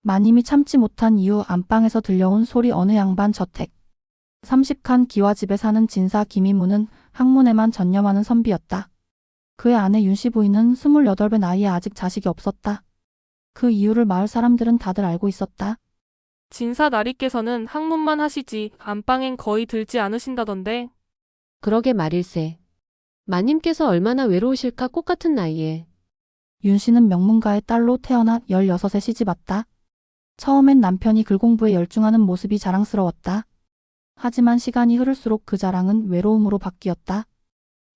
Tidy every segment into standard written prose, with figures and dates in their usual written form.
마님이 참지 못한 이후 안방에서 들려온 소리 어느 양반 저택. 30칸 기와집에 사는 진사 김이무는 학문에만 전념하는 선비였다. 그의 아내 윤씨 부인은 28배 나이에 아직 자식이 없었다. 그 이유를 마을 사람들은 다들 알고 있었다. 진사 나리께서는 학문만 하시지 안방엔 거의 들지 않으신다던데. 그러게 말일세. 마님께서 얼마나 외로우실까 꽃 같은 나이에. 윤씨는 명문가의 딸로 태어나 16에 시집왔다. 처음엔 남편이 글 공부에 열중하는 모습이 자랑스러웠다. 하지만 시간이 흐를수록 그 자랑은 외로움으로 바뀌었다.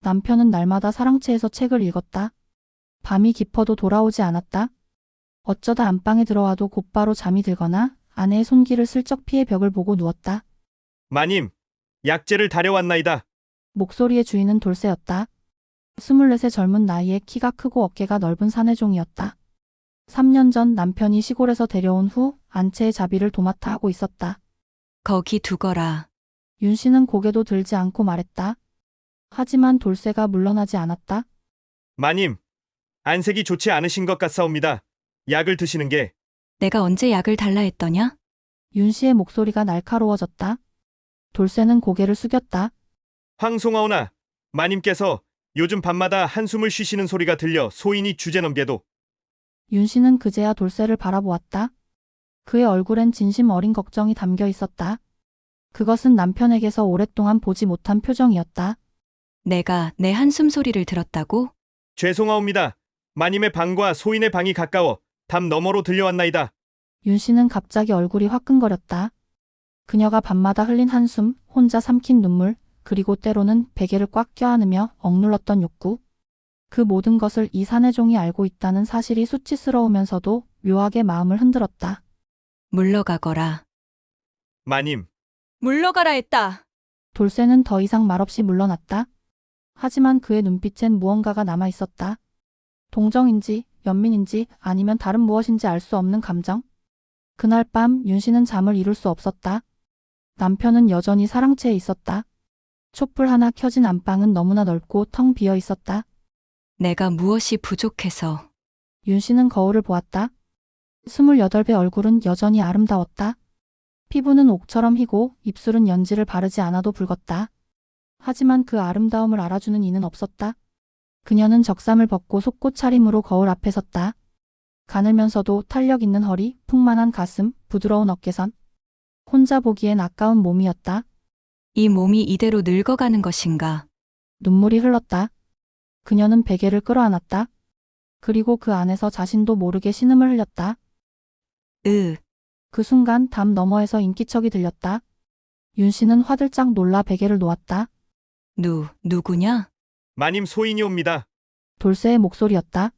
남편은 날마다 사랑채에서 책을 읽었다. 밤이 깊어도 돌아오지 않았다. 어쩌다 안방에 들어와도 곧바로 잠이 들거나 아내의 손길을 슬쩍 피해 벽을 보고 누웠다. 마님, 약재를 다려왔나이다. 목소리의 주인은 돌쇠였다. 24의 젊은 나이에 키가 크고 어깨가 넓은 사내종이었다. 3년 전 남편이 시골에서 데려온 후 안채의 자비를 도맡아 하고 있었다. 거기 두거라. 윤 씨는 고개도 들지 않고 말했다. 하지만 돌쇠가 물러나지 않았다. 마님, 안색이 좋지 않으신 것 같사옵니다. 약을 드시는 게. 내가 언제 약을 달라 했더냐? 윤 씨의 목소리가 날카로워졌다. 돌쇠는 고개를 숙였다. 황송하오나, 마님께서 요즘 밤마다 한숨을 쉬시는 소리가 들려 소인이 주제넘게도. 윤 씨는 그제야 돌쇠를 바라보았다. 그의 얼굴엔 진심 어린 걱정이 담겨 있었다. 그것은 남편에게서 오랫동안 보지 못한 표정이었다. 내가 내 한숨 소리를 들었다고? 죄송하옵니다. 마님의 방과 소인의 방이 가까워 담 너머로 들려왔나이다. 윤 씨는 갑자기 얼굴이 화끈거렸다. 그녀가 밤마다 흘린 한숨, 혼자 삼킨 눈물, 그리고 때로는 베개를 꽉 껴안으며 억눌렀던 욕구. 그 모든 것을 이 사내종이 알고 있다는 사실이 수치스러우면서도 묘하게 마음을 흔들었다. 물러가거라. 마님, 물러가라 했다. 돌쇠는 더 이상 말없이 물러났다. 하지만 그의 눈빛엔 무언가가 남아 있었다. 동정인지, 연민인지, 아니면 다른 무엇인지 알 수 없는 감정. 그날 밤 윤 씨는 잠을 이룰 수 없었다. 남편은 여전히 사랑채에 있었다. 촛불 하나 켜진 안방은 너무나 넓고 텅 비어 있었다. 내가 무엇이 부족해서. 윤 씨는 거울을 보았다. 28배 얼굴은 여전히 아름다웠다. 피부는 옥처럼 희고 입술은 연지를 바르지 않아도 붉었다. 하지만 그 아름다움을 알아주는 이는 없었다. 그녀는 적삼을 벗고 속옷 차림으로 거울 앞에 섰다. 가늘면서도 탄력 있는 허리, 풍만한 가슴, 부드러운 어깨선. 혼자 보기엔 아까운 몸이었다. 이 몸이 이대로 늙어가는 것인가? 눈물이 흘렀다. 그녀는 베개를 끌어안았다. 그리고 그 안에서 자신도 모르게 신음을 흘렸다. 그 순간 담 너머에서 인기척이 들렸다. 윤 씨는 화들짝 놀라 베개를 놓았다. 누구냐? 마님 소인이옵니다. 돌쇠의 목소리였다.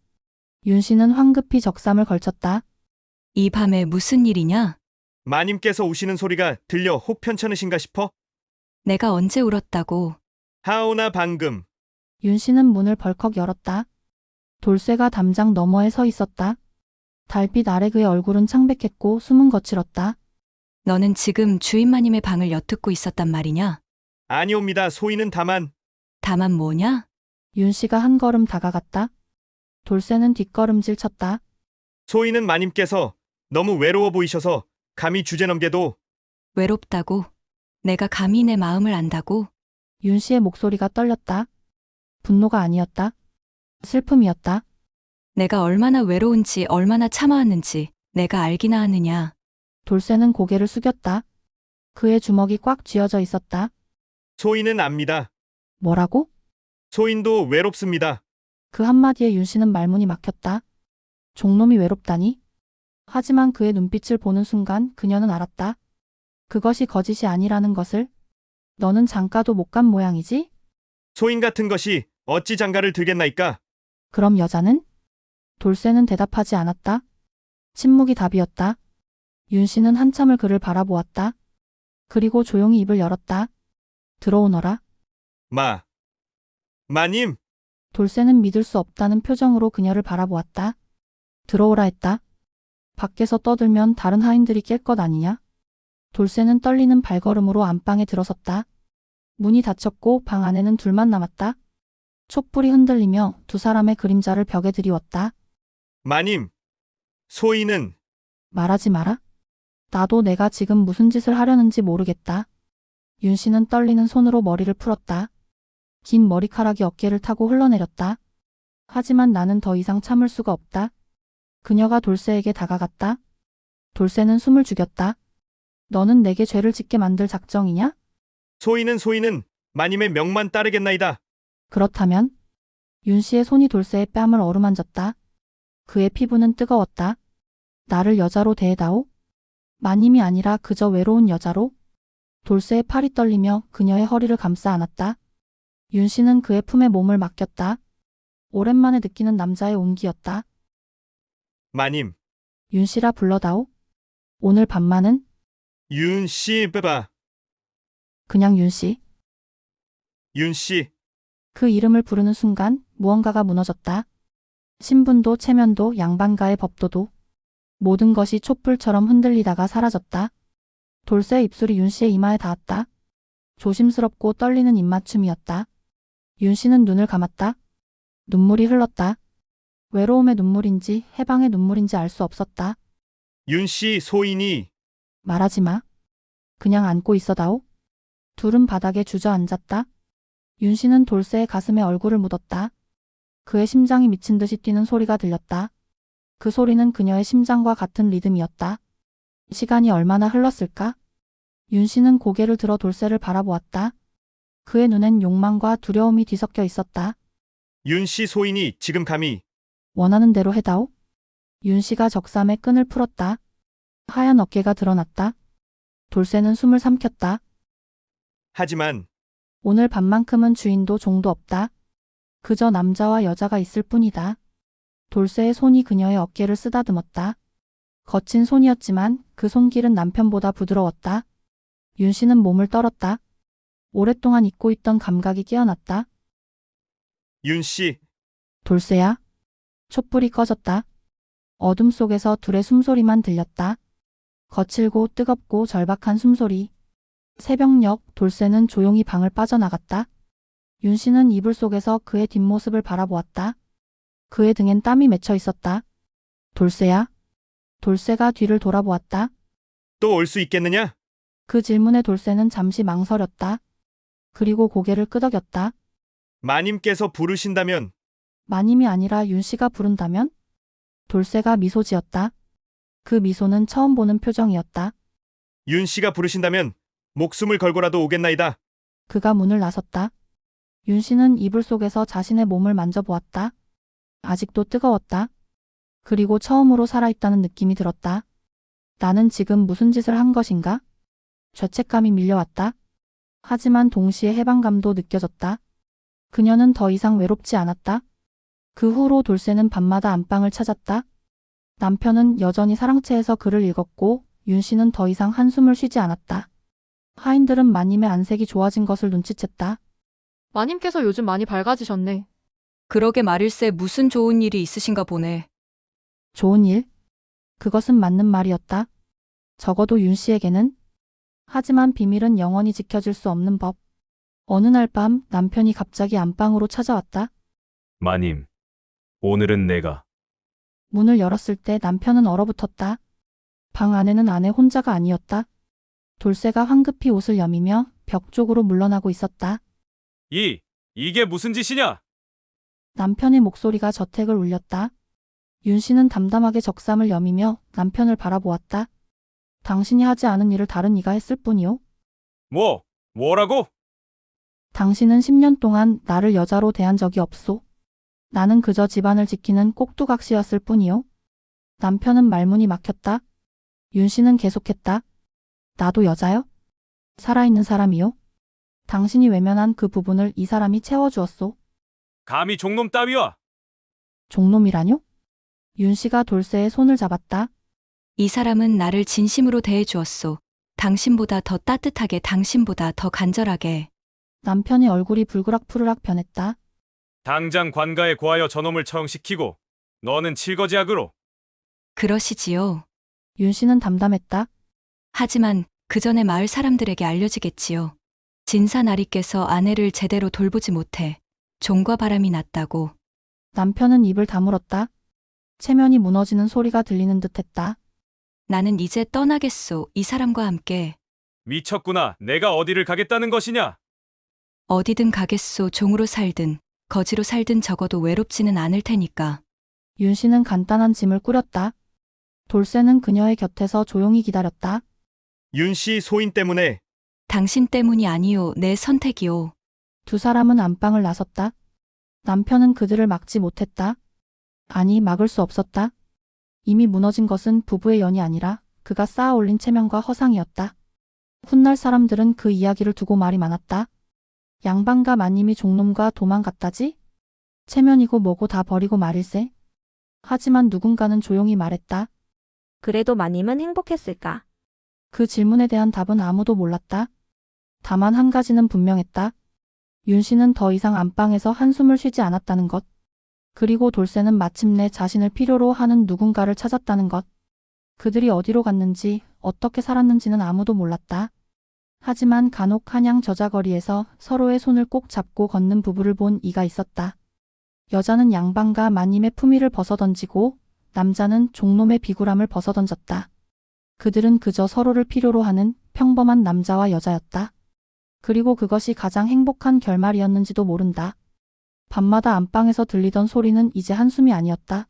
윤 씨는 황급히 적삼을 걸쳤다. 이 밤에 무슨 일이냐? 마님께서 우시는 소리가 들려 혹 편찮으신가 싶어? 내가 언제 울었다고? 하오나 방금. 윤 씨는 문을 벌컥 열었다. 돌쇠가 담장 너머에 서 있었다. 달빛 아래 그의 얼굴은 창백했고 숨은 거칠었다. 너는 지금 주인마님의 방을 엿듣고 있었단 말이냐? 아니옵니다. 소인은 다만 뭐냐? 윤 씨가 한 걸음 다가갔다. 돌쇠는 뒷걸음질 쳤다. 소인은 마님께서 너무 외로워 보이셔서 감히 주제넘게도. 외롭다고? 내가 감히 내 마음을 안다고? 윤 씨의 목소리가 떨렸다. 분노가 아니었다. 슬픔이었다. 내가 얼마나 외로운지 얼마나 참아왔는지 내가 알기나 하느냐? 돌쇠는 고개를 숙였다. 그의 주먹이 꽉 쥐어져 있었다. 소인은 압니다. 뭐라고? 소인도 외롭습니다. 그 한마디에 윤 씨는 말문이 막혔다. 종놈이 외롭다니? 하지만 그의 눈빛을 보는 순간 그녀는 알았다. 그것이 거짓이 아니라는 것을. 너는 장가도 못 간 모양이지? 소인 같은 것이 어찌 장가를 들겠나이까? 그럼 여자는? 돌쇠는 대답하지 않았다. 침묵이 답이었다. 윤 씨는 한참을 그를 바라보았다. 그리고 조용히 입을 열었다. 들어오너라. 마님. 돌쇠는 믿을 수 없다는 표정으로 그녀를 바라보았다. 들어오라 했다. 밖에서 떠들면 다른 하인들이 깰 것 아니냐? 돌쇠는 떨리는 발걸음으로 안방에 들어섰다. 문이 닫혔고 방 안에는 둘만 남았다. 촛불이 흔들리며 두 사람의 그림자를 벽에 드리웠다. 마님. 소인은 말하지 마라. 나도 내가 지금 무슨 짓을 하려는지 모르겠다. 윤 씨는 떨리는 손으로 머리를 풀었다. 긴 머리카락이 어깨를 타고 흘러내렸다. 하지만 나는 더 이상 참을 수가 없다. 그녀가 돌쇠에게 다가갔다. 돌쇠는 숨을 죽였다. 너는 내게 죄를 짓게 만들 작정이냐? 소인은 마님의 명만 따르겠나이다. 그렇다면? 윤 씨의 손이 돌쇠의 뺨을 어루만졌다. 그의 피부는 뜨거웠다. 나를 여자로 대해다오? 마님이 아니라 그저 외로운 여자로? 돌쇠의 팔이 떨리며 그녀의 허리를 감싸 안았다. 윤 씨는 그의 품에 몸을 맡겼다. 오랜만에 느끼는 남자의 온기였다. 마님, 윤 씨라 불러다오. 오늘 밤만은 윤 씨, 빼봐. 그냥 윤 씨. 윤 씨, 그 이름을 부르는 순간 무언가가 무너졌다. 신분도 체면도 양반가의 법도도 모든 것이 촛불처럼 흔들리다가 사라졌다. 돌쇠의 입술이 윤 씨의 이마에 닿았다. 조심스럽고 떨리는 입맞춤이었다. 윤 씨는 눈을 감았다. 눈물이 흘렀다. 외로움의 눈물인지 해방의 눈물인지 알 수 없었다. 윤 씨, 소인이 말하지 마. 그냥 안고 있어다오. 둘은 바닥에 주저앉았다. 윤 씨는 돌쇠의 가슴에 얼굴을 묻었다. 그의 심장이 미친 듯이 뛰는 소리가 들렸다. 그 소리는 그녀의 심장과 같은 리듬이었다. 시간이 얼마나 흘렀을까? 윤 씨는 고개를 들어 돌쇠를 바라보았다. 그의 눈엔 욕망과 두려움이 뒤섞여 있었다. 윤 씨, 소인이 지금 감히 원하는 대로 해다오. 윤 씨가 적삼의 끈을 풀었다. 하얀 어깨가 드러났다. 돌쇠는 숨을 삼켰다. 하지만 오늘 밤만큼은 주인도 종도 없다. 그저 남자와 여자가 있을 뿐이다. 돌쇠의 손이 그녀의 어깨를 쓰다듬었다. 거친 손이었지만 그 손길은 남편보다 부드러웠다. 윤 씨는 몸을 떨었다. 오랫동안 잊고 있던 감각이 깨어났다. 윤 씨, 돌쇠야. 촛불이 꺼졌다. 어둠 속에서 둘의 숨소리만 들렸다. 거칠고 뜨겁고 절박한 숨소리. 새벽녘 돌쇠는 조용히 방을 빠져나갔다. 윤 씨는 이불 속에서 그의 뒷모습을 바라보았다. 그의 등엔 땀이 맺혀 있었다. 돌쇠야. 돌쇠가 뒤를 돌아보았다. 또 올 수 있겠느냐? 그 질문에 돌쇠는 잠시 망설였다. 그리고 고개를 끄덕였다. 마님께서 부르신다면 마님이 아니라 윤 씨가 부른다면? 돌쇠가 미소 지었다. 그 미소는 처음 보는 표정이었다. 윤 씨가 부르신다면 목숨을 걸고라도 오겠나이다. 그가 문을 나섰다. 윤 씨는 이불 속에서 자신의 몸을 만져보았다. 아직도 뜨거웠다. 그리고 처음으로 살아있다는 느낌이 들었다. 나는 지금 무슨 짓을 한 것인가? 죄책감이 밀려왔다. 하지만 동시에 해방감도 느껴졌다. 그녀는 더 이상 외롭지 않았다. 그 후로 돌쇠는 밤마다 안방을 찾았다. 남편은 여전히 사랑채에서 글을 읽었고 윤 씨는 더 이상 한숨을 쉬지 않았다. 하인들은 마님의 안색이 좋아진 것을 눈치챘다. 마님께서 요즘 많이 밝아지셨네. 그러게 말일세 무슨 좋은 일이 있으신가 보네. 좋은 일? 그것은 맞는 말이었다. 적어도 윤 씨에게는. 하지만 비밀은 영원히 지켜질 수 없는 법. 어느 날 밤 남편이 갑자기 안방으로 찾아왔다. 마님, 오늘은 내가 문을 열었을 때 남편은 얼어붙었다. 방 안에는 아내 혼자가 아니었다. 돌쇠가 황급히 옷을 여미며 벽 쪽으로 물러나고 있었다. 이게 무슨 짓이냐? 남편의 목소리가 저택을 울렸다. 윤 씨는 담담하게 적삼을 여미며 남편을 바라보았다. 당신이 하지 않은 일을 다른 이가 했을 뿐이요. 뭐라고? 당신은 10년 동안 나를 여자로 대한 적이 없소. 나는 그저 집안을 지키는 꼭두각시였을 뿐이요. 남편은 말문이 막혔다. 윤 씨는 계속했다. 나도 여자요? 살아있는 사람이요? 당신이 외면한 그 부분을 이 사람이 채워주었소. 감히 종놈 따위와! 종놈이라뇨? 윤 씨가 돌쇠의 손을 잡았다. 이 사람은 나를 진심으로 대해주었소. 당신보다 더 따뜻하게, 당신보다 더 간절하게. 남편의 얼굴이 불그락푸르락 변했다. 당장 관가에 고하여 저놈을 처형시키고 너는 칠거지약으로. 그러시지요. 윤 씨는 담담했다. 하지만 그 전에 마을 사람들에게 알려지겠지요. 진사나리께서 아내를 제대로 돌보지 못해 종과 바람이 났다고. 남편은 입을 다물었다. 체면이 무너지는 소리가 들리는 듯했다. 나는 이제 떠나겠소. 이 사람과 함께 미쳤구나. 내가 어디를 가겠다는 것이냐? 어디든 가겠소. 종으로 살든 거지로 살든 적어도 외롭지는 않을 테니까. 윤 씨는 간단한 짐을 꾸렸다. 돌쇠는 그녀의 곁에서 조용히 기다렸다. 윤 씨 소인 때문에 당신 때문이 아니오. 내 선택이오. 두 사람은 안방을 나섰다. 남편은 그들을 막지 못했다. 아니, 막을 수 없었다. 이미 무너진 것은 부부의 연이 아니라 그가 쌓아 올린 체면과 허상이었다. 훗날 사람들은 그 이야기를 두고 말이 많았다. 양반과 마님이 종놈과 도망갔다지? 체면이고 뭐고 다 버리고 말일세. 하지만 누군가는 조용히 말했다. 그래도 마님은 행복했을까? 그 질문에 대한 답은 아무도 몰랐다. 다만 한 가지는 분명했다. 윤 씨는 더 이상 안방에서 한숨을 쉬지 않았다는 것. 그리고 돌쇠는 마침내 자신을 필요로 하는 누군가를 찾았다는 것. 그들이 어디로 갔는지, 어떻게 살았는지는 아무도 몰랐다. 하지만 간혹 한양 저자거리에서 서로의 손을 꼭 잡고 걷는 부부를 본 이가 있었다. 여자는 양반과 마님의 품위를 벗어던지고 남자는 종놈의 비굴함을 벗어던졌다. 그들은 그저 서로를 필요로 하는 평범한 남자와 여자였다. 그리고 그것이 가장 행복한 결말이었는지도 모른다. 밤마다 안방에서 들리던 소리는 이제 한숨이 아니었다.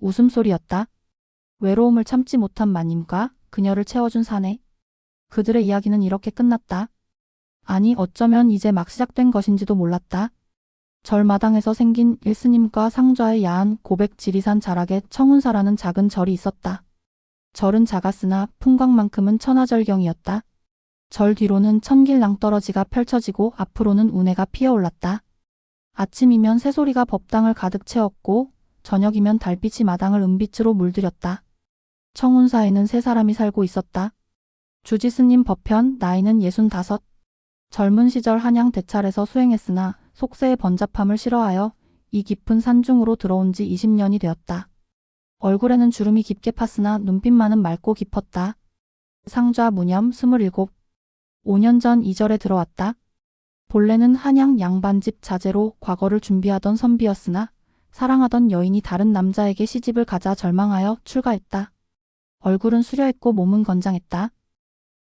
웃음소리였다. 외로움을 참지 못한 마님과 그녀를 채워준 사내. 그들의 이야기는 이렇게 끝났다. 아니, 어쩌면 이제 막 시작된 것인지도 몰랐다. 절마당에서 생긴 일스님과 상좌의 야한 고백 지리산 자락에 청운사라는 작은 절이 있었다. 절은 작았으나 풍광만큼은 천하절경이었다. 절 뒤로는 천길 낭떠러지가 펼쳐지고 앞으로는 운해가 피어올랐다. 아침이면 새소리가 법당을 가득 채웠고 저녁이면 달빛이 마당을 은빛으로 물들였다. 청운사에는 세 사람이 살고 있었다. 주지스님 법현, 나이는 65. 젊은 시절 한양 대찰에서 수행했으나 속세의 번잡함을 싫어하여 이 깊은 산중으로 들어온 지 20년이 되었다. 얼굴에는 주름이 깊게 팠으나 눈빛만은 맑고 깊었다. 상좌 무념 27. 5년 전 이 절에 들어왔다. 본래는 한양 양반집 자제로 과거를 준비하던 선비였으나 사랑하던 여인이 다른 남자에게 시집을 가자 절망하여 출가했다. 얼굴은 수려했고 몸은 건장했다.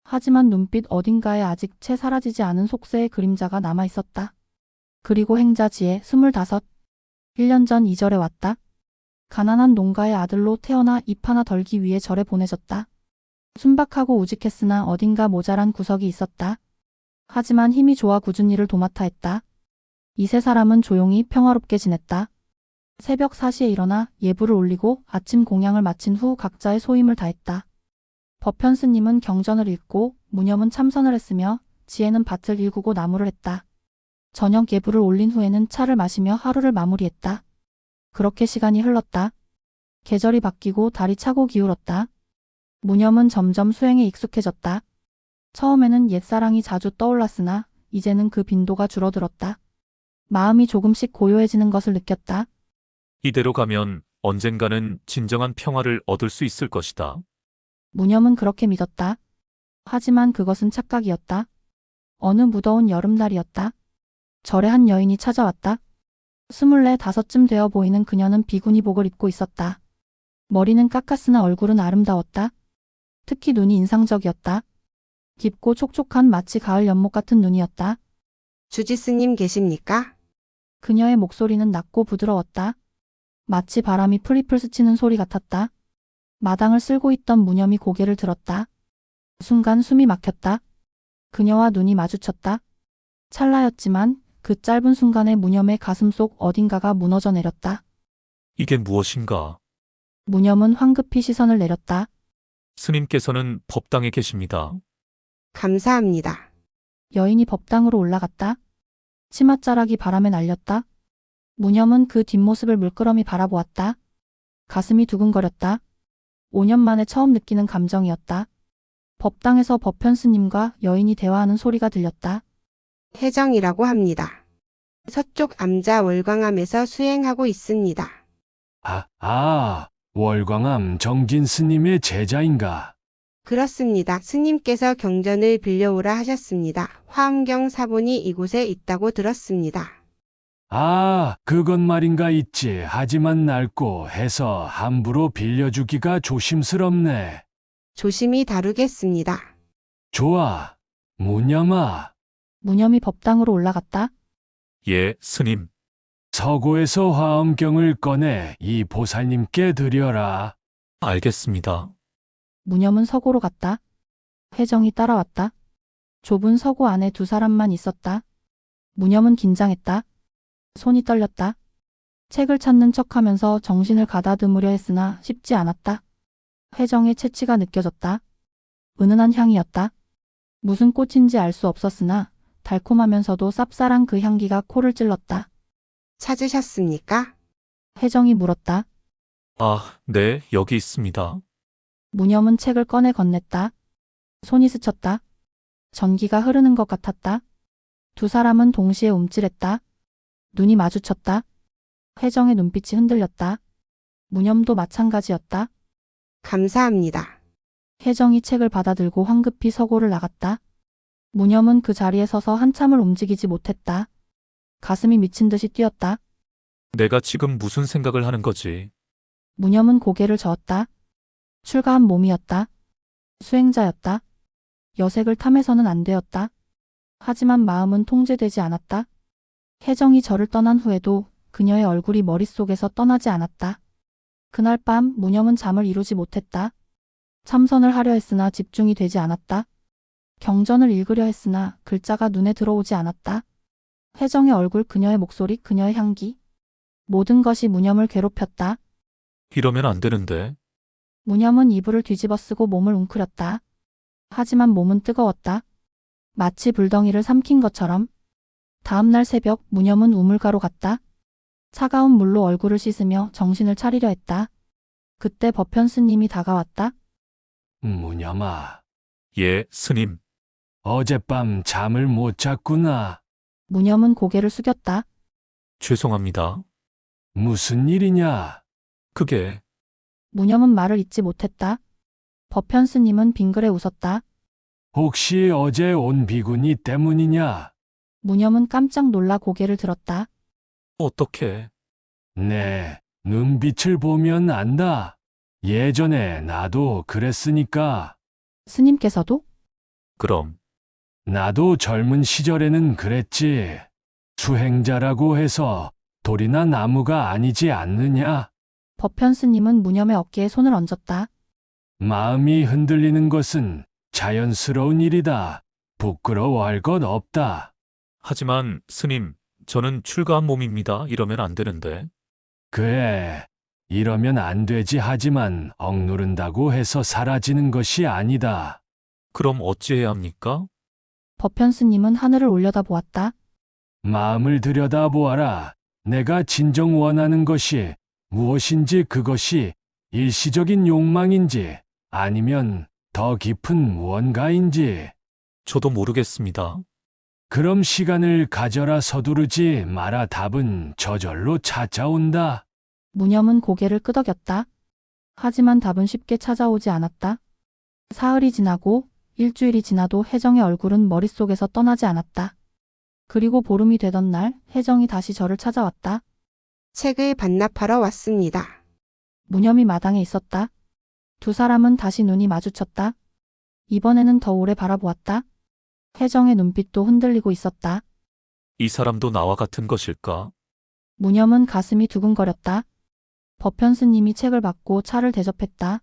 하지만 눈빛 어딘가에 아직 채 사라지지 않은 속세의 그림자가 남아있었다. 그리고 행자지에 25. 1년 전 이 절에 왔다. 가난한 농가의 아들로 태어나 입 하나 덜기 위해 절에 보내졌다. 순박하고 우직했으나 어딘가 모자란 구석이 있었다. 하지만 힘이 좋아 굳은 일을 도맡아 했다. 이 세 사람은 조용히 평화롭게 지냈다. 새벽 4시에 일어나 예불을 올리고 아침 공양을 마친 후 각자의 소임을 다했다. 법현 스님은 경전을 읽고 무념은 참선을 했으며 지혜는 밭을 일구고 나무를 했다. 저녁 예불을 올린 후에는 차를 마시며 하루를 마무리했다. 그렇게 시간이 흘렀다. 계절이 바뀌고 달이 차고 기울었다. 무념은 점점 수행에 익숙해졌다. 처음에는 옛사랑이 자주 떠올랐으나 이제는 그 빈도가 줄어들었다. 마음이 조금씩 고요해지는 것을 느꼈다. 이대로 가면 언젠가는 진정한 평화를 얻을 수 있을 것이다. 무념은 그렇게 믿었다. 하지만 그것은 착각이었다. 어느 무더운 여름날이었다. 절에 한 여인이 찾아왔다. 24, 5쯤 되어 보이는 그녀는 비구니복을 입고 있었다. 머리는 깎았으나 얼굴은 아름다웠다. 특히 눈이 인상적이었다. 깊고 촉촉한 마치 가을 연못 같은 눈이었다. 주지스님 계십니까? 그녀의 목소리는 낮고 부드러웠다. 마치 바람이 풀잎을 스치는 소리 같았다. 마당을 쓸고 있던 무념이 고개를 들었다. 순간 숨이 막혔다. 그녀와 눈이 마주쳤다. 찰나였지만 그 짧은 순간에 무념의 가슴속 어딘가가 무너져 내렸다. 이게 무엇인가? 무념은 황급히 시선을 내렸다. 스님께서는 법당에 계십니다. 감사합니다. 여인이 법당으로 올라갔다. 치맛자락이 바람에 날렸다. 무념은 그 뒷모습을 물끄러미 바라보았다. 가슴이 두근거렸다. 5년 만에 처음 느끼는 감정이었다. 법당에서 법현 스님과 여인이 대화하는 소리가 들렸다. 혜정이라고 합니다. 서쪽 암자 월광암에서 수행하고 있습니다. 월광암 정진 스님의 제자인가? 그렇습니다. 스님께서 경전을 빌려오라 하셨습니다. 화엄경 사본이 이곳에 있다고 들었습니다. 그건 말인가 있지. 하지만 낡고 해서 함부로 빌려주기가 조심스럽네. 조심히 다루겠습니다. 좋아. 무념아, 무념이 법당으로 올라갔다. 예, 스님. 서고에서 화엄경을 꺼내 이 보살님께 드려라. 알겠습니다. 무념은 서고로 갔다. 혜정이 따라왔다. 좁은 서고 안에 두 사람만 있었다. 무념은 긴장했다. 손이 떨렸다. 책을 찾는 척하면서 정신을 가다듬으려 했으나 쉽지 않았다. 혜정의 채취가 느껴졌다. 은은한 향이었다. 무슨 꽃인지 알 수 없었으나 달콤하면서도 쌉쌀한 그 향기가 코를 찔렀다. 찾으셨습니까? 혜정이 물었다. 아, 네, 여기 있습니다. 무념은 책을 꺼내 건넸다. 손이 스쳤다. 전기가 흐르는 것 같았다. 두 사람은 동시에 움찔했다. 눈이 마주쳤다. 혜정의 눈빛이 흔들렸다. 무념도 마찬가지였다. 감사합니다. 혜정이 책을 받아들고 황급히 서고를 나갔다. 무념은 그 자리에 서서 한참을 움직이지 못했다. 가슴이 미친 듯이 뛰었다. 내가 지금 무슨 생각을 하는 거지? 무념은 고개를 저었다. 출가한 몸이었다. 수행자였다. 여색을 탐해서는 안 되었다. 하지만 마음은 통제되지 않았다. 혜정이 저를 떠난 후에도 그녀의 얼굴이 머릿속에서 떠나지 않았다. 그날 밤 무념은 잠을 이루지 못했다. 참선을 하려 했으나 집중이 되지 않았다. 경전을 읽으려 했으나 글자가 눈에 들어오지 않았다. 혜정의 얼굴, 그녀의 목소리, 그녀의 향기. 모든 것이 무념을 괴롭혔다. 이러면 안 되는데. 무념은 이불을 뒤집어 쓰고 몸을 웅크렸다. 하지만 몸은 뜨거웠다. 마치 불덩이를 삼킨 것처럼. 다음 날 새벽 무념은 우물가로 갔다. 차가운 물로 얼굴을 씻으며 정신을 차리려 했다. 그때 법현 스님이 다가왔다. 무념아, 예, 스님. 어젯밤 잠을 못 잤구나. 무념은 고개를 숙였다. 죄송합니다. 무슨 일이냐? 그게 무념은 말을 잇지 못했다. 법현 스님은 빙그레 웃었다. 혹시 어제 온 비구니 때문이냐? 무념은 깜짝 놀라 고개를 들었다. 어떻게? 네, 눈빛을 보면 안다. 예전에 나도 그랬으니까. 스님께서도? 그럼 나도 젊은 시절에는 그랬지. 수행자라고 해서 돌이나 나무가 아니지 않느냐? 법현 스님은 무념의 어깨에 손을 얹었다. 마음이 흔들리는 것은 자연스러운 일이다. 부끄러워할 것 없다. 하지만 스님, 저는 출가한 몸입니다. 이러면 안 되는데. 그래, 이러면 안 되지 하지만 억누른다고 해서 사라지는 것이 아니다. 그럼 어찌해야 합니까? 법현 스님은 하늘을 올려다보았다. 마음을 들여다보아라. 내가 진정 원하는 것이 무엇인지, 그것이 일시적인 욕망인지 아니면 더 깊은 무언가인지. 저도 모르겠습니다. 그럼 시간을 가져라. 서두르지 마라. 답은 저절로 찾아온다. 무념은 고개를 끄덕였다. 하지만 답은 쉽게 찾아오지 않았다. 사흘이 지나고 일주일이 지나도 혜정의 얼굴은 머릿속에서 떠나지 않았다. 그리고 보름이 되던 날 혜정이 다시 저를 찾아왔다. 책을 반납하러 왔습니다. 무념이 마당에 있었다. 두 사람은 다시 눈이 마주쳤다. 이번에는 더 오래 바라보았다. 혜정의 눈빛도 흔들리고 있었다. 이 사람도 나와 같은 것일까? 무념은 가슴이 두근거렸다. 법현 스님이 책을 받고 차를 대접했다.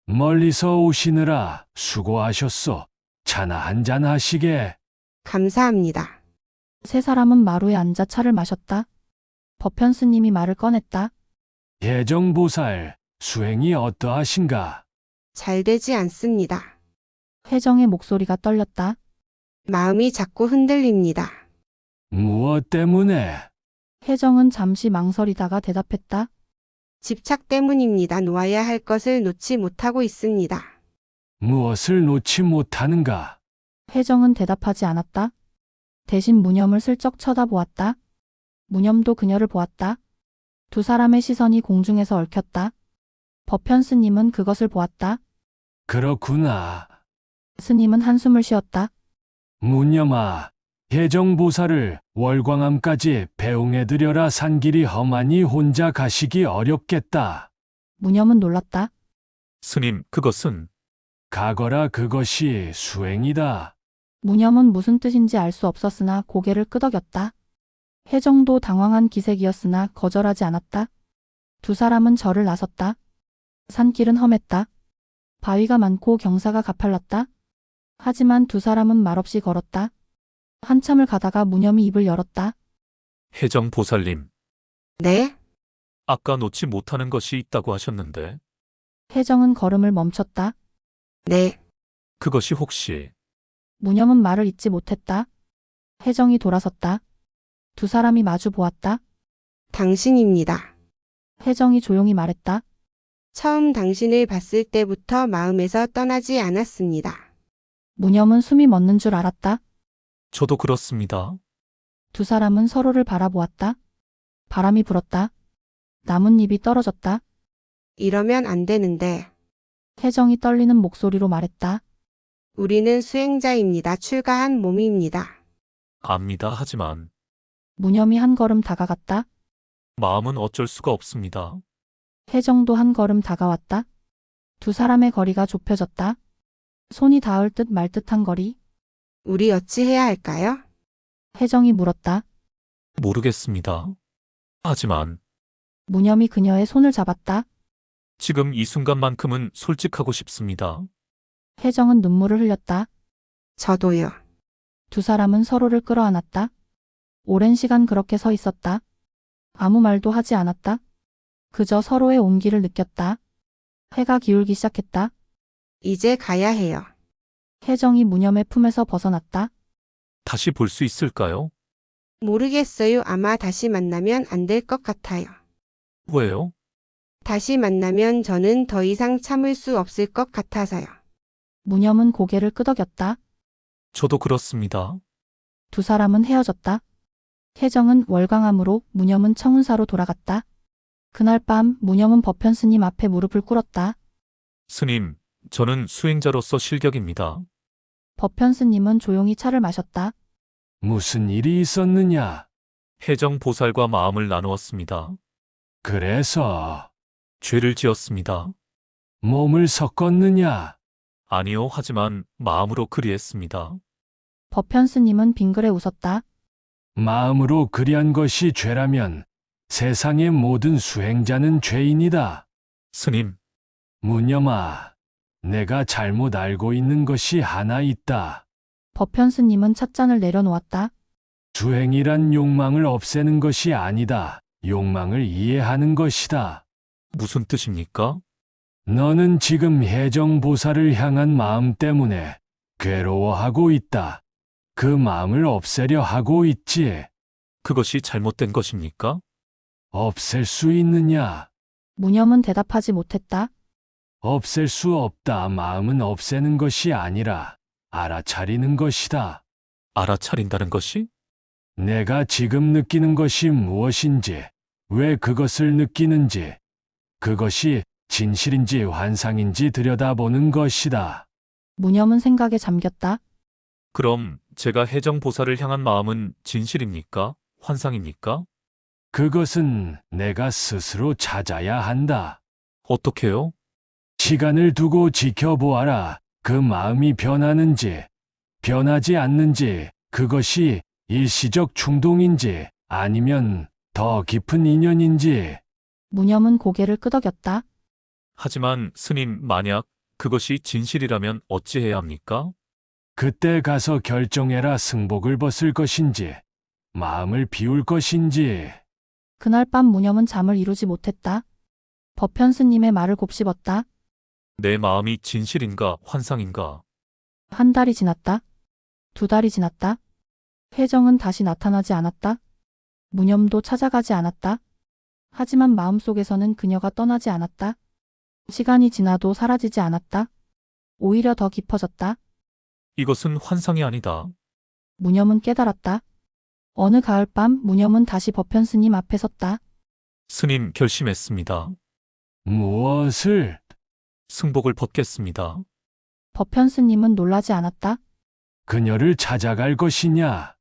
멀리서 오시느라 수고하셨소. 차나 한잔 하시게. 감사합니다. 세 사람은 마루에 앉아 차를 마셨다. 법현 스님이 말을 꺼냈다. 예정보살, 수행이 어떠하신가? 잘 되지 않습니다. 혜정의 목소리가 떨렸다. 마음이 자꾸 흔들립니다. 무엇 때문에? 혜정은 잠시 망설이다가 대답했다. 집착 때문입니다. 놓아야 할 것을 놓지 못하고 있습니다. 무엇을 놓지 못하는가? 혜정은 대답하지 않았다. 대신 무념을 슬쩍 쳐다보았다. 무념도 그녀를 보았다. 두 사람의 시선이 공중에서 얽혔다. 법현 스님은 그것을 보았다. 그렇구나. 스님은 한숨을 쉬었다. 무념아, 예정보살을 월광암까지 배웅해드려라. 산길이 험하니 혼자 가시기 어렵겠다. 무념은 놀랐다. 스님, 그것은 가거라 그것이 수행이다. 무념은 무슨 뜻인지 알 수 없었으나 고개를 끄덕였다. 혜정도 당황한 기색이었으나 거절하지 않았다. 두 사람은 절을 나섰다. 산길은 험했다. 바위가 많고 경사가 가팔랐다. 하지만 두 사람은 말없이 걸었다. 한참을 가다가 무념이 입을 열었다. 혜정 보살님, 네? 아까 놓지 못하는 것이 있다고 하셨는데, 혜정은 걸음을 멈췄다. 네. 그것이 혹시 무념은 말을 잇지 못했다. 혜정이 돌아섰다. 두 사람이 마주 보았다. 당신입니다. 혜정이 조용히 말했다. 처음 당신을 봤을 때부터 마음에서 떠나지 않았습니다. 무념은 숨이 멎는 줄 알았다. 저도 그렇습니다. 두 사람은 서로를 바라보았다. 바람이 불었다. 나뭇잎이 떨어졌다. 이러면 안 되는데. 혜정이 떨리는 목소리로 말했다. 우리는 수행자입니다. 출가한 몸입니다. 압니다. 하지만 무념이 한 걸음 다가갔다. 마음은 어쩔 수가 없습니다. 혜정도 한 걸음 다가왔다. 두 사람의 거리가 좁혀졌다. 손이 닿을 듯 말 듯한 거리. 우리 어찌 해야 할까요? 혜정이 물었다. 모르겠습니다. 하지만 무념이 그녀의 손을 잡았다. 지금 이 순간만큼은 솔직하고 싶습니다. 혜정은 눈물을 흘렸다. 저도요. 두 사람은 서로를 끌어안았다. 오랜 시간 그렇게 서 있었다. 아무 말도 하지 않았다. 그저 서로의 온기를 느꼈다. 해가 기울기 시작했다. 이제 가야 해요. 혜정이 무념의 품에서 벗어났다. 다시 볼 수 있을까요? 모르겠어요. 아마 다시 만나면 안 될 것 같아요. 왜요? 다시 만나면 저는 더 이상 참을 수 없을 것 같아서요. 무념은 고개를 끄덕였다. 저도 그렇습니다. 두 사람은 헤어졌다. 혜정은 월광암으로, 무념은 청운사로 돌아갔다. 그날 밤 무념은 법현 스님 앞에 무릎을 꿇었다. 스님, 저는 수행자로서 실격입니다. 법현 스님은 조용히 차를 마셨다. 무슨 일이 있었느냐? 혜정 보살과 마음을 나누었습니다. 그래서 죄를 지었습니다. 몸을 섞었느냐? 아니요, 하지만 마음으로 그리했습니다. 법현 스님은 빙그레 웃었다. 마음으로 그리한 것이 죄라면 세상의 모든 수행자는 죄인이다. 스님, 무념아, 내가 잘못 알고 있는 것이 하나 있다. 법현 스님은 찻잔을 내려놓았다. 수행이란 욕망을 없애는 것이 아니다. 욕망을 이해하는 것이다. 무슨 뜻입니까? 너는 지금 혜정보살을 향한 마음 때문에 괴로워하고 있다. 그 마음을 없애려 하고 있지. 그것이 잘못된 것입니까? 없앨 수 있느냐? 무념은 대답하지 못했다. 없앨 수 없다. 마음은 없애는 것이 아니라 알아차리는 것이다. 알아차린다는 것이? 내가 지금 느끼는 것이 무엇인지, 왜 그것을 느끼는지, 그것이 진실인지 환상인지 들여다보는 것이다. 무념은 생각에 잠겼다. 그럼 제가 혜정 보살을 향한 마음은 진실입니까? 환상입니까? 그것은 내가 스스로 찾아야 한다. 어떻게요? 시간을 두고 지켜보아라. 그 마음이 변하는지, 변하지 않는지, 그것이 일시적 충동인지, 아니면 더 깊은 인연인지. 무념은 고개를 끄덕였다. 하지만 스님, 만약 그것이 진실이라면 어찌해야 합니까? 그때 가서 결정해라. 승복을 벗을 것인지, 마음을 비울 것인지. 그날 밤 무념은 잠을 이루지 못했다. 법현 스님의 말을 곱씹었다. 내 마음이 진실인가 환상인가? 한 달이 지났다. 두 달이 지났다. 혜정은 다시 나타나지 않았다. 무념도 찾아가지 않았다. 하지만 마음속에서는 그녀가 떠나지 않았다. 시간이 지나도 사라지지 않았다. 오히려 더 깊어졌다. 이것은 환상이 아니다. 무념은 깨달았다. 어느 가을밤 무념은 다시 법현 스님 앞에 섰다. 스님, 결심했습니다. 무엇을? 승복을 벗겠습니다. 법현 스님은 놀라지 않았다. 그녀를 찾아갈 것이냐?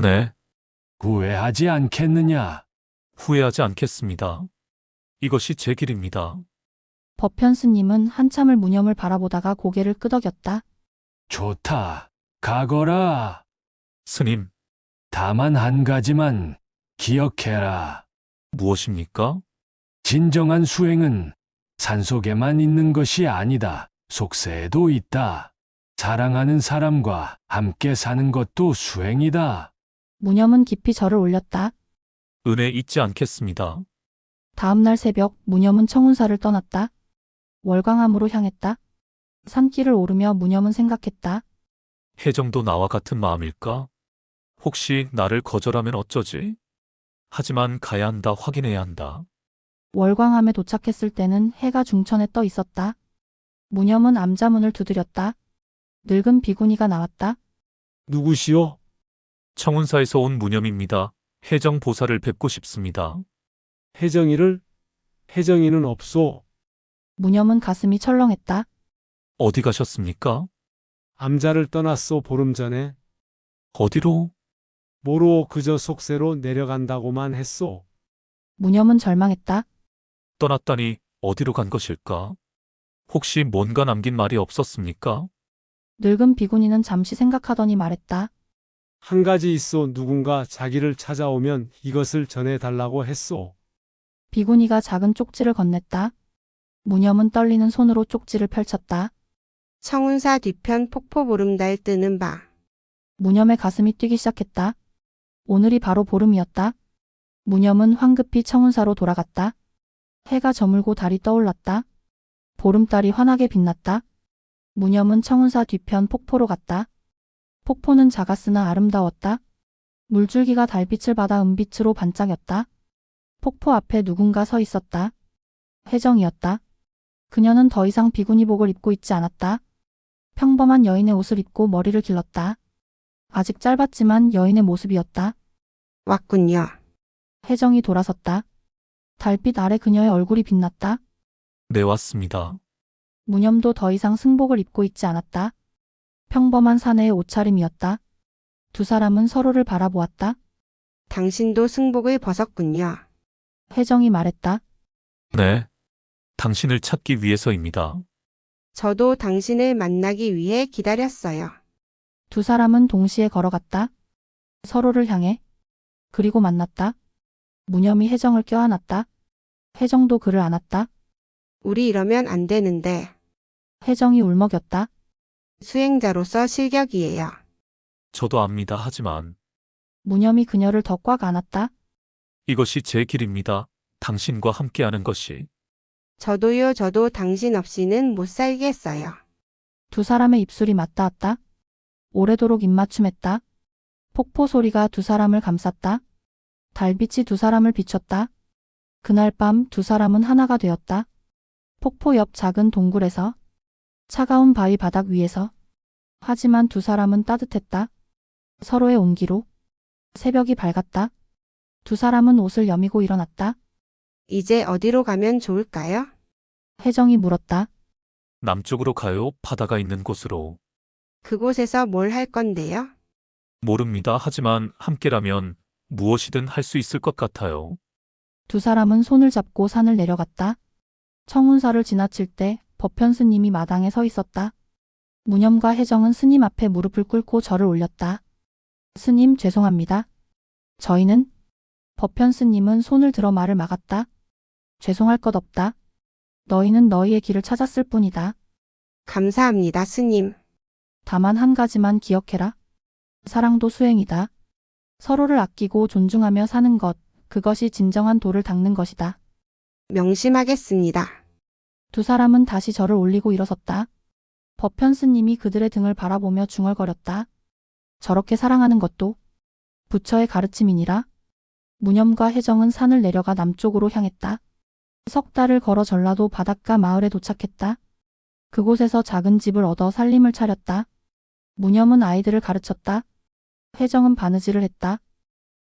네, 후회하지 않겠느냐? 후회하지 않겠습니다. 이것이 제 길입니다. 법현 스님은 한참을 무념을 바라보다가 고개를 끄덕였다. 좋다. 가거라. 스님, 다만 한 가지만 기억해라. 무엇입니까? 진정한 수행은 산속에만 있는 것이 아니다. 속세에도 있다. 사랑하는 사람과 함께 사는 것도 수행이다. 무념은 깊이 절을 올렸다. 은혜 잊지 않겠습니다. 다음 날 새벽 무념은 청운사를 떠났다. 월광암으로 향했다. 산길을 오르며 무념은 생각했다. 혜정도 나와 같은 마음일까? 혹시 나를 거절하면 어쩌지? 하지만 가야 한다, 확인해야 한다. 월광암에 도착했을 때는 해가 중천에 떠 있었다. 무념은 암자문을 두드렸다. 늙은 비구니가 나왔다. 누구시오? 청운사에서 온 무념입니다. 혜정 보살을 뵙고 싶습니다. 혜정이는 없소. 무념은 가슴이 철렁했다. 어디 가셨습니까? 암자를 떠났소 보름 전에. 어디로? 모로 그저 속세로 내려간다고만 했소. 무념은 절망했다. 떠났다니 어디로 간 것일까? 혹시 뭔가 남긴 말이 없었습니까? 늙은 비구니는 잠시 생각하더니 말했다. 한 가지 있소. 누군가 자기를 찾아오면 이것을 전해달라고 했소. 비구니가 작은 쪽지를 건넸다. 무념은 떨리는 손으로 쪽지를 펼쳤다. 청운사 뒤편 폭포 보름달 뜨는 바. 무념의 가슴이 뛰기 시작했다. 오늘이 바로 보름이었다. 무념은 황급히 청운사로 돌아갔다. 해가 저물고 달이 떠올랐다. 보름달이 환하게 빛났다. 무념은 청운사 뒤편 폭포로 갔다. 폭포는 작았으나 아름다웠다. 물줄기가 달빛을 받아 은빛으로 반짝였다. 폭포 앞에 누군가 서 있었다. 혜정이었다. 그녀는 더 이상 비구니복을 입고 있지 않았다. 평범한 여인의 옷을 입고 머리를 길렀다. 아직 짧았지만 여인의 모습이었다. 왔군요. 혜정이 돌아섰다. 달빛 아래 그녀의 얼굴이 빛났다. 네, 왔습니다. 무념도 더 이상 승복을 입고 있지 않았다. 평범한 사내의 옷차림이었다. 두 사람은 서로를 바라보았다. 당신도 승복을 벗었군요. 혜정이 말했다. 네. 당신을 찾기 위해서입니다. 저도 당신을 만나기 위해 기다렸어요. 두 사람은 동시에 걸어갔다. 서로를 향해. 그리고 만났다. 무념이 혜정을 껴안았다. 혜정도 그를 안았다. 우리 이러면 안 되는데. 혜정이 울먹였다. 수행자로서 실격이에요. 저도 압니다. 하지만 무념이 그녀를 더 꽉 안았다. 이것이 제 길입니다. 당신과 함께하는 것이. 저도요. 저도 당신 없이는 못 살겠어요. 두 사람의 입술이 맞닿았다. 오래도록 입맞춤했다. 폭포 소리가 두 사람을 감쌌다. 달빛이 두 사람을 비췄다. 그날 밤 두 사람은 하나가 되었다. 폭포 옆 작은 동굴에서, 차가운 바위 바닥 위에서. 하지만 두 사람은 따뜻했다. 서로의 온기로. 새벽이 밝았다. 두 사람은 옷을 여미고 일어났다. 이제 어디로 가면 좋을까요? 혜정이 물었다. 남쪽으로 가요. 바다가 있는 곳으로. 그곳에서 뭘 할 건데요? 모릅니다. 하지만 함께라면 무엇이든 할 수 있을 것 같아요. 두 사람은 손을 잡고 산을 내려갔다. 청운사를 지나칠 때 법현 스님이 마당에 서 있었다. 무념과 혜정은 스님 앞에 무릎을 꿇고 절을 올렸다. 스님, 죄송합니다. 저희는? 법현 스님은 손을 들어 말을 막았다. 죄송할 것 없다. 너희는 너희의 길을 찾았을 뿐이다. 감사합니다, 스님. 다만 한 가지만 기억해라. 사랑도 수행이다. 서로를 아끼고 존중하며 사는 것, 그것이 진정한 도를 닦는 것이다. 명심하겠습니다. 두 사람은 다시 절을 올리고 일어섰다. 법현 스님이 그들의 등을 바라보며 중얼거렸다. 저렇게 사랑하는 것도 부처의 가르침이니라. 무념과 혜정은 산을 내려가 남쪽으로 향했다. 석 달을 걸어 전라도 바닷가 마을에 도착했다. 그곳에서 작은 집을 얻어 살림을 차렸다. 무념은 아이들을 가르쳤다. 혜정은 바느질을 했다.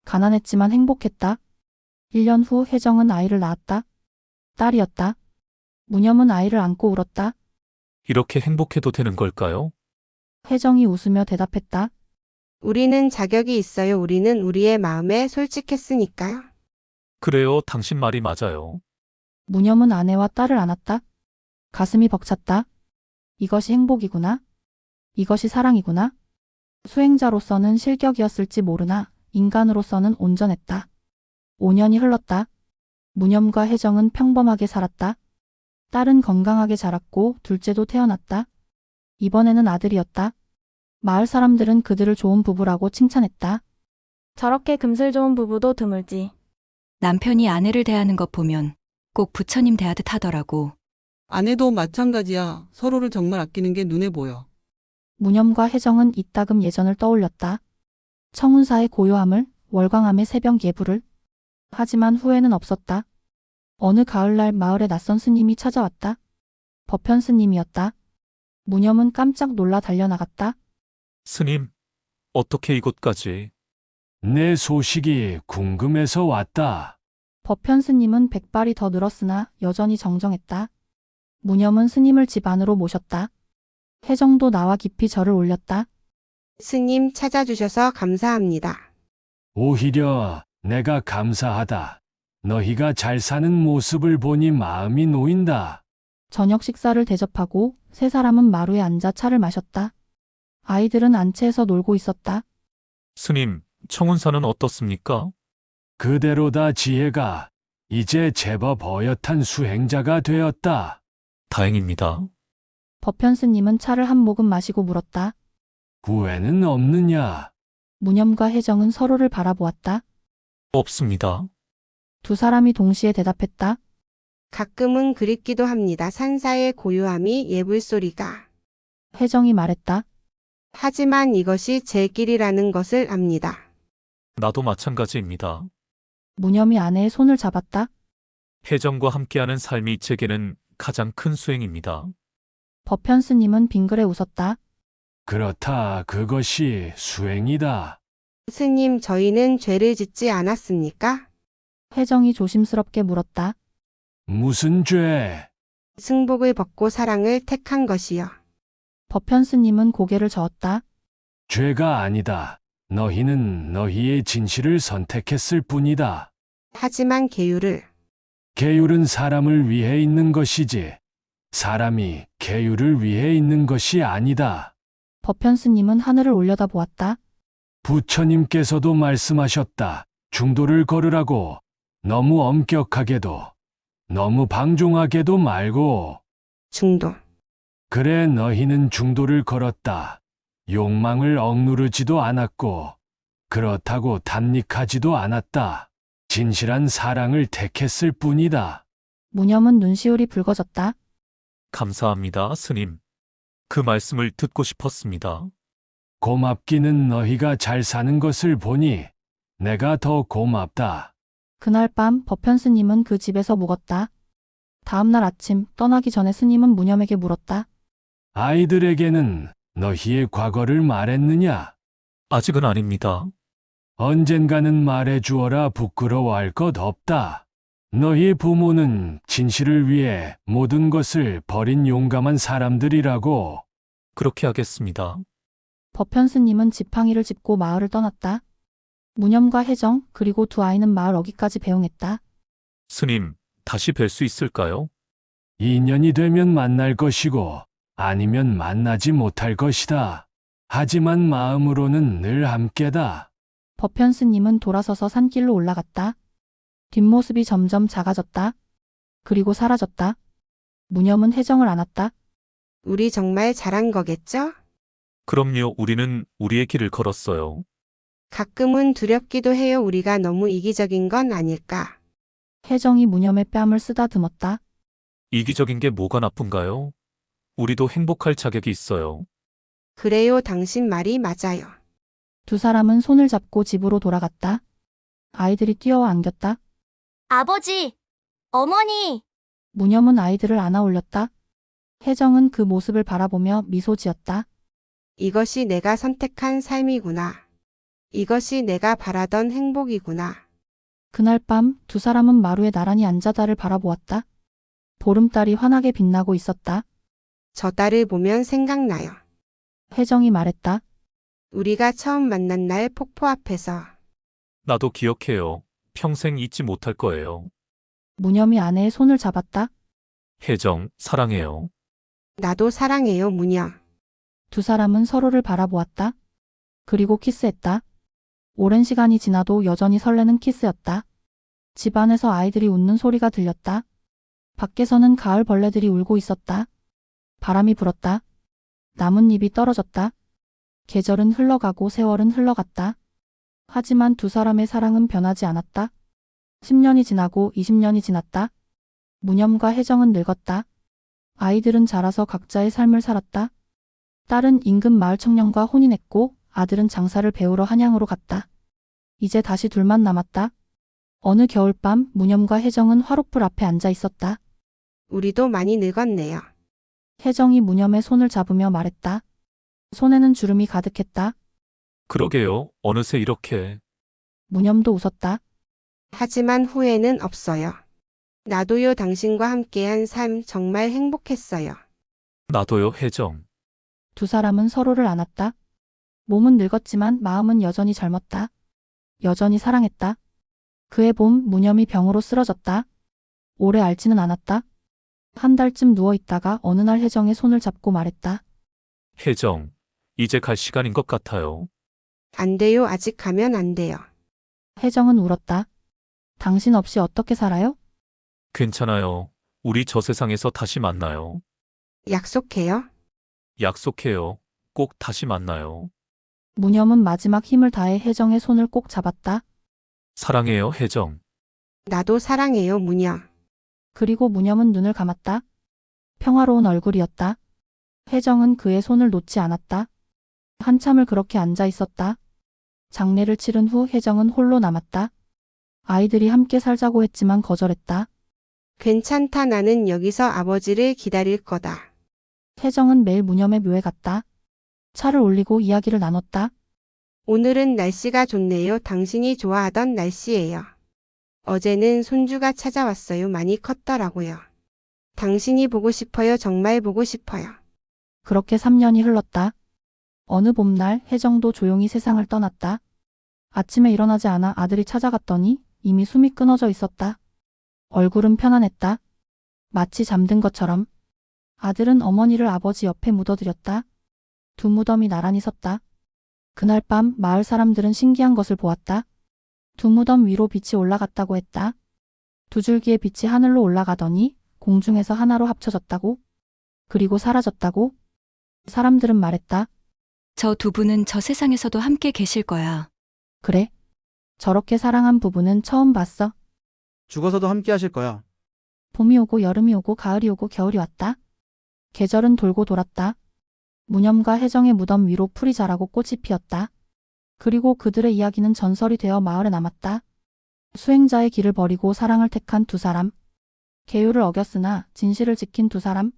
가난했지만 행복했다. 1년 후 혜정은 아이를 낳았다. 딸이었다. 무념은 아이를 안고 울었다. 이렇게 행복해도 되는 걸까요? 혜정이 웃으며 대답했다. 우리는 자격이 있어요. 우리는 우리의 마음에 솔직했으니까요. 그래요. 당신 말이 맞아요. 무념은 아내와 딸을 안았다. 가슴이 벅찼다. 이것이 행복이구나. 이것이 사랑이구나. 수행자로서는 실격이었을지 모르나 인간으로서는 온전했다. 5년이 흘렀다. 무념과 혜정은 평범하게 살았다. 딸은 건강하게 자랐고 둘째도 태어났다. 이번에는 아들이었다. 마을 사람들은 그들을 좋은 부부라고 칭찬했다. 저렇게 금슬 좋은 부부도 드물지. 남편이 아내를 대하는 것 보면 꼭 부처님 대하듯 하더라고. 아내도 마찬가지야. 서로를 정말 아끼는 게 눈에 보여. 무념과 혜정은 이따금 예전을 떠올렸다. 청운사의 고요함을, 월광함의 새벽 예불을. 하지만 후회는 없었다. 어느 가을날 마을에 낯선 스님이 찾아왔다. 법현 스님이었다. 무념은 깜짝 놀라 달려나갔다. 스님, 어떻게 이곳까지? 내 소식이 궁금해서 왔다. 법현 스님은 백발이 더 늘었으나 여전히 정정했다. 무념은 스님을 집 안으로 모셨다. 혜정도 나와 깊이 절을 올렸다. 스님 찾아주셔서 감사합니다. 오히려 내가 감사하다. 너희가 잘 사는 모습을 보니 마음이 놓인다. 저녁 식사를 대접하고 세 사람은 마루에 앉아 차를 마셨다. 아이들은 안채에서 놀고 있었다. 스님, 청운사는 어떻습니까? 그대로다 지혜가 이제 제법 어엿한 수행자가 되었다. 다행입니다. 법현 스님은 차를 한 모금 마시고 물었다. 후회는 없느냐? 무념과 혜정은 서로를 바라보았다. 없습니다. 두 사람이 동시에 대답했다. 가끔은 그립기도 합니다. 산사의 고요함이 예불소리가. 혜정이 말했다. 하지만 이것이 제 길이라는 것을 압니다. 나도 마찬가지입니다. 무념이 아내의 손을 잡았다. 혜정과 함께하는 삶이 제게는 가장 큰 수행입니다. 법현 스님은 빙그레 웃었다. 그렇다. 그것이 수행이다. 스님, 저희는 죄를 짓지 않았습니까? 혜정이 조심스럽게 물었다. 무슨 죄? 승복을 벗고 사랑을 택한 것이요. 법현 스님은 고개를 저었다. 죄가 아니다. 너희는 너희의 진실을 선택했을 뿐이다. 하지만 계율을. 계율은 사람을 위해 있는 것이지. 사람이 계율을 위해 있는 것이 아니다. 법현 스님은 하늘을 올려다 보았다. 부처님께서도 말씀하셨다. 중도를 걸으라고. 너무 엄격하게도, 너무 방종하게도 말고. 중도. 그래 너희는 중도를 걸었다. 욕망을 억누르지도 않았고, 그렇다고 담닉하지도 않았다. 진실한 사랑을 택했을 뿐이다. 무념은 눈시울이 붉어졌다. 감사합니다, 스님. 그 말씀을 듣고 싶었습니다. 고맙기는 너희가 잘 사는 것을 보니 내가 더 고맙다. 그날 밤 법현 스님은 그 집에서 묵었다. 다음 날 아침 떠나기 전에 스님은 무념에게 물었다. 아이들에게는 너희의 과거를 말했느냐? 아직은 아닙니다. 언젠가는 말해주어라. 부끄러워할 것 없다. 너희 부모는 진실을 위해 모든 것을 버린 용감한 사람들이라고. 그렇게 하겠습니다. 법현 스님은 지팡이를 짚고 마을을 떠났다. 무념과 혜정 그리고 두 아이는 마을 어귀까지 배웅했다. 스님, 다시 뵐 수 있을까요? 인연이 되면 만날 것이고 아니면 만나지 못할 것이다. 하지만 마음으로는 늘 함께다. 법현 스님은 돌아서서 산길로 올라갔다. 뒷모습이 점점 작아졌다. 그리고 사라졌다. 무념은 혜정을 안았다. 우리 정말 잘한 거겠죠? 그럼요, 우리는 우리의 길을 걸었어요. 가끔은 두렵기도 해요. 우리가 너무 이기적인 건 아닐까? 혜정이 무념의 뺨을 쓰다듬었다. 이기적인 게 뭐가 나쁜가요? 우리도 행복할 자격이 있어요. 그래요. 당신 말이 맞아요. 두 사람은 손을 잡고 집으로 돌아갔다. 아이들이 뛰어와 안겼다. 아버지! 어머니! 무념은 아이들을 안아 올렸다. 혜정은 그 모습을 바라보며 미소 지었다. 이것이 내가 선택한 삶이구나. 이것이 내가 바라던 행복이구나. 그날 밤 두 사람은 마루에 나란히 앉아 달을 바라보았다. 보름달이 환하게 빛나고 있었다. 저 달을 보면 생각나요. 혜정이 말했다. 우리가 처음 만난 날 폭포 앞에서. 나도 기억해요. 평생 잊지 못할 거예요. 무념이 아내의 손을 잡았다. 혜정, 사랑해요. 나도 사랑해요, 무녀. 두 사람은 서로를 바라보았다. 그리고 키스했다. 오랜 시간이 지나도 여전히 설레는 키스였다. 집 안에서 아이들이 웃는 소리가 들렸다. 밖에서는 가을 벌레들이 울고 있었다. 바람이 불었다. 나뭇잎이 떨어졌다. 계절은 흘러가고 세월은 흘러갔다. 하지만 두 사람의 사랑은 변하지 않았다. 10년이 지나고 20년이 지났다. 무념과 혜정은 늙었다. 아이들은 자라서 각자의 삶을 살았다. 딸은 인근 마을 청년과 혼인했고 아들은 장사를 배우러 한양으로 갔다. 이제 다시 둘만 남았다. 어느 겨울밤 무념과 혜정은 화롯불 앞에 앉아 있었다. 우리도 많이 늙었네요. 혜정이 무념의 손을 잡으며 말했다. 손에는 주름이 가득했다. 그러게요. 어느새 이렇게. 무념도 웃었다. 하지만 후회는 없어요. 나도요, 당신과 함께한 삶 정말 행복했어요. 나도요, 혜정. 두 사람은 서로를 안았다. 몸은 늙었지만 마음은 여전히 젊었다. 여전히 사랑했다. 그해 봄 무념이 병으로 쓰러졌다. 오래 앓지는 않았다. 한 달쯤 누워있다가 어느 날 혜정의 손을 잡고 말했다. 혜정, 이제 갈 시간인 것 같아요. 안 돼요, 아직 가면 안 돼요. 혜정은 울었다. 당신 없이 어떻게 살아요? 괜찮아요. 우리 저 세상에서 다시 만나요. 약속해요? 약속해요. 꼭 다시 만나요. 무념은 마지막 힘을 다해 혜정의 손을 꼭 잡았다. 사랑해요, 혜정. 나도 사랑해요, 무녀. 그리고 무념은 눈을 감았다. 평화로운 얼굴이었다. 혜정은 그의 손을 놓지 않았다. 한참을 그렇게 앉아 있었다. 장례를 치른 후 혜정은 홀로 남았다. 아이들이 함께 살자고 했지만 거절했다. 괜찮다, 나는 여기서 아버지를 기다릴 거다. 혜정은 매일 무념의 묘에 갔다. 차를 올리고 이야기를 나눴다. 오늘은 날씨가 좋네요. 당신이 좋아하던 날씨예요. 어제는 손주가 찾아왔어요. 많이 컸더라고요. 당신이 보고 싶어요. 정말 보고 싶어요. 그렇게 3년이 흘렀다. 어느 봄날 혜정도 조용히 세상을 떠났다. 아침에 일어나지 않아 아들이 찾아갔더니 이미 숨이 끊어져 있었다. 얼굴은 편안했다. 마치 잠든 것처럼. 아들은 어머니를 아버지 옆에 묻어드렸다. 두 무덤이 나란히 섰다. 그날 밤 마을 사람들은 신기한 것을 보았다. 두 무덤 위로 빛이 올라갔다고 했다. 두 줄기의 빛이 하늘로 올라가더니 공중에서 하나로 합쳐졌다고. 그리고 사라졌다고. 사람들은 말했다. 저 두 분은 저 세상에서도 함께 계실 거야. 그래. 저렇게 사랑한 부부는 처음 봤어. 죽어서도 함께 하실 거야. 봄이 오고 여름이 오고 가을이 오고 겨울이 왔다. 계절은 돌고 돌았다. 무념과 혜정의 무덤 위로 풀이 자라고 꽃이 피었다. 그리고 그들의 이야기는 전설이 되어 마을에 남았다. 수행자의 길을 버리고 사랑을 택한 두 사람. 계율을 어겼으나 진실을 지킨 두 사람.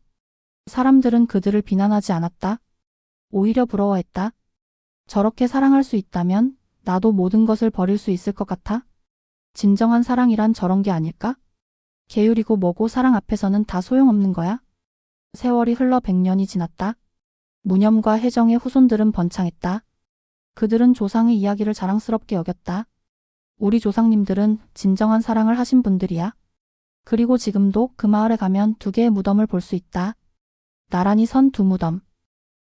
사람들은 그들을 비난하지 않았다. 오히려 부러워했다. 저렇게 사랑할 수 있다면 나도 모든 것을 버릴 수 있을 것 같아. 진정한 사랑이란 저런 게 아닐까? 계율이고 뭐고 사랑 앞에서는 다 소용없는 거야. 세월이 흘러 100년이 지났다. 무념과 혜정의 후손들은 번창했다. 그들은 조상의 이야기를 자랑스럽게 여겼다. 우리 조상님들은 진정한 사랑을 하신 분들이야. 그리고 지금도 그 마을에 가면 두 개의 무덤을 볼 수 있다. 나란히 선 두 무덤.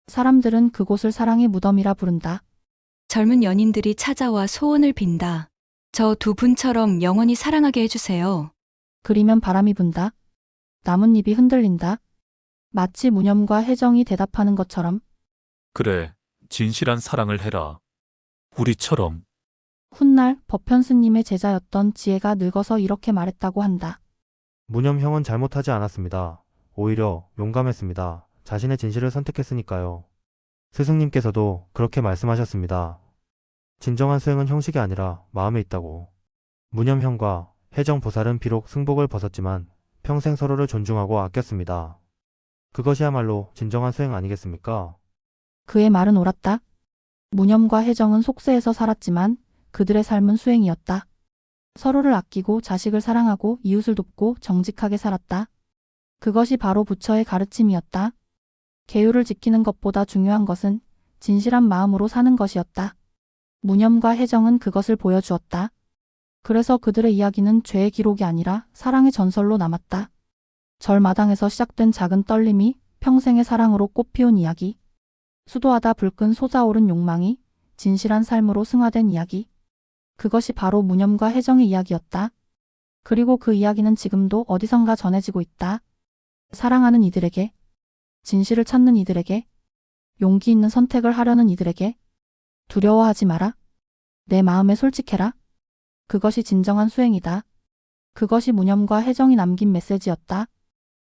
사람들은 그곳을 사랑의 무덤이라 부른다. 젊은 연인들이 찾아와 소원을 빈다. 저 두 분처럼 영원히 사랑하게 해주세요. 그리면 바람이 분다. 나뭇잎이 흔들린다. 마치 무념과 혜정이 대답하는 것처럼. 그래, 진실한 사랑을 해라. 우리처럼. 훗날 법현 스님의 제자였던 지혜가 늙어서 이렇게 말했다고 한다. 무념 형은 잘못하지 않았습니다. 오히려 용감했습니다. 자신의 진실을 선택했으니까요. 스승님께서도 그렇게 말씀하셨습니다. 진정한 수행은 형식이 아니라 마음에 있다고. 무념 형과 혜정 보살은 비록 승복을 벗었지만 평생 서로를 존중하고 아꼈습니다. 그것이야말로 진정한 수행 아니겠습니까? 그의 말은 옳았다. 무념과 혜정은 속세에서 살았지만 그들의 삶은 수행이었다. 서로를 아끼고 자식을 사랑하고 이웃을 돕고 정직하게 살았다. 그것이 바로 부처의 가르침이었다. 계율을 지키는 것보다 중요한 것은 진실한 마음으로 사는 것이었다. 무념과 혜정은 그것을 보여주었다. 그래서 그들의 이야기는 죄의 기록이 아니라 사랑의 전설로 남았다. 절마당에서 시작된 작은 떨림이 평생의 사랑으로 꽃피운 이야기. 수도하다 불끈 솟아오른 욕망이 진실한 삶으로 승화된 이야기. 그것이 바로 무념과 혜정의 이야기였다. 그리고 그 이야기는 지금도 어디선가 전해지고 있다. 사랑하는 이들에게, 진실을 찾는 이들에게, 용기 있는 선택을 하려는 이들에게. 두려워하지 마라. 내 마음에 솔직해라. 그것이 진정한 수행이다. 그것이 무념과 혜정이 남긴 메시지였다.